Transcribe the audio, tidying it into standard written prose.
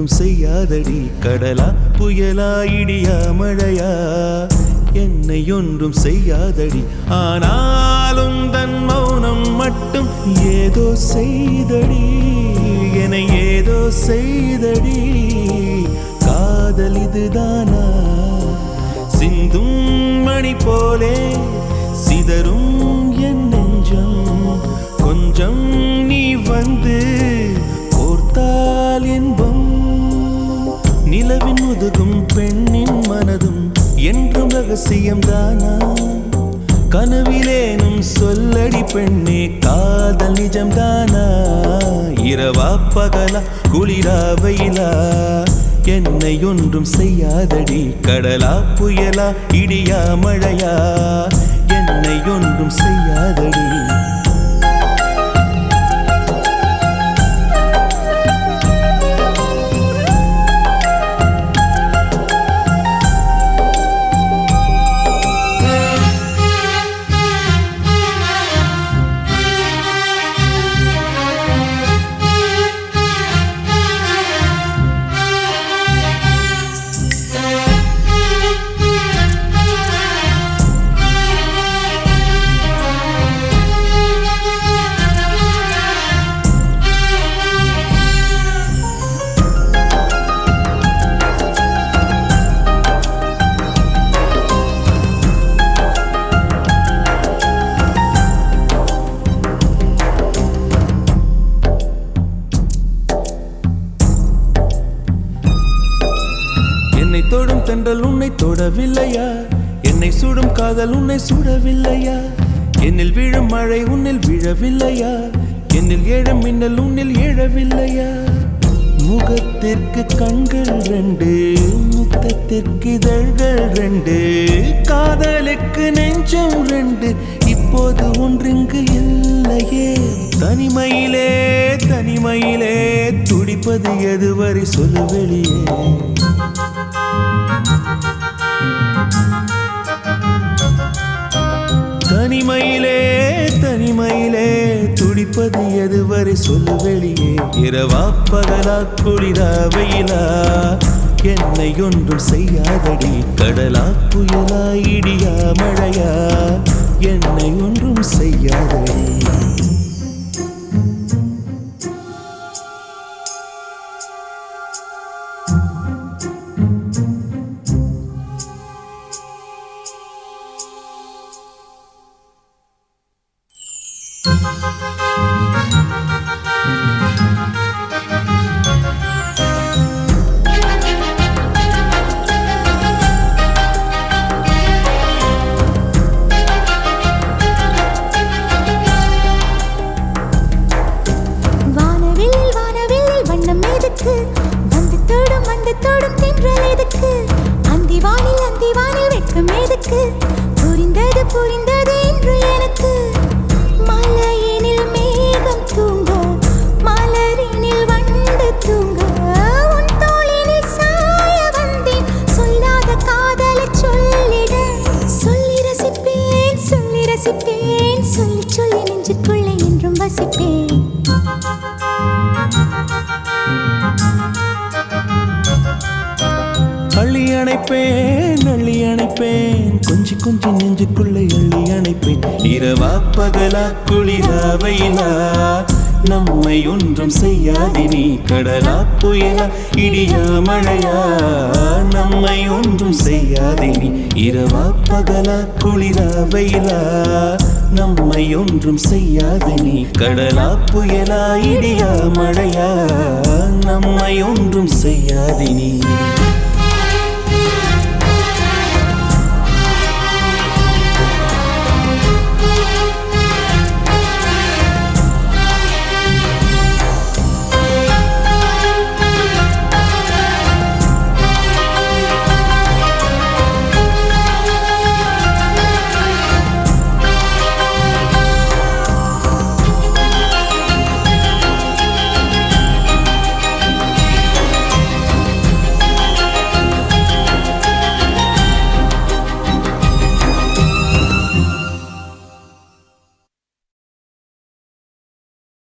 ஒன்றும் செய்யாதடி கடலா புயலா இடியா மழையா என்னை ஒன்றும் செய்யாதடி ஆனாலும் தன் மௌனம் மட்டும் ஏதோ செய்தடி என ஏதோ செய்தடி காதல் இதுதானா சிந்தும் மணி போலே சிதறும் என் நெஞ்சம் கொஞ்சம் நீ வந்து கோர்த்தால் என்பம் நிலவின் முதுகும் பெண்ணின் மனதும் என்றும் ரகசியம்தானா கனவிலேனும் சொல்லடி பெண்ணே காதல் நிஜம்தானா இரவா பகலா குளிரா வெயிலா என்னை ஒன்றும் செய்யாதடி கடலா புயலா இடியா மழையா என்னை ஒன்றும் செய்யாதடி என்னை தொடும் தென்றல் உன்னை தொடவில்லையா என்னை சுடும் காதல் உன்னை சுடவில்லையா என்னில் விழும் மழை உன்னில் விழவில்லையா என்னில் ஏழும் மின்னல் உன்னில் எழவில்லையா முகத்திற்கு கண்கள் ரெண்டு முத்தத்திற்கு இதழ்கள் ரெண்டு காதலுக்கு நெஞ்சம் ரெண்டு இப்போது ஒன்றிங்கு இல்லையே தனிமையிலே தனிமையிலே துடிப்பது எதுவரை சொல்லு வெளியே தனிமையிலே தனிமையிலே துடிப்பது எதுவரை சொல்லு வெளியே இரவா பகலா குளிரா வெயிலா என்னை ஒன்றும் செய்யாதடி கடலா புயலா இடியா மழையா என்னை ஒன்றும் செய்யாதடி தொடும் தென்றல் எதுக்கு அந்திவானில் வெட்கம் எதுக்கு புரிந்தது புரிந்தது என்று எனக்கு மலையினில் மேகம் தூங்க மலரினில் வண்டு தூங்க உன் தோளினில் சாய வந்தேன் சொல்லாத காதலை சொல்லிட சொல்லி ரசிப்பேன் சொல்லி ரசிப்பேன் சொல்லி சொல்லி நெஞ்சுக்குள்ளே என்றும் வசிப்பேன் அள்ளி அணைப்பேன் கொஞ்சி கொஞ்சி நெஞ்சுக்குள்ளே அள்ளி அணைப்பேன் இரவா பகலா குளிரா வெயிலா நம்மை ஒன்றும் செய்யாதினி கடலா புயலா இடியா மழையா நம்மை ஒன்றும் செய்யாதினி இரவா பகலா குளிரா வெயிலா நம்மை ஒன்றும் செய்யாதினி கடலா புயலா இடியா மழையா நம்மை ஒன்றும் செய்யாதினி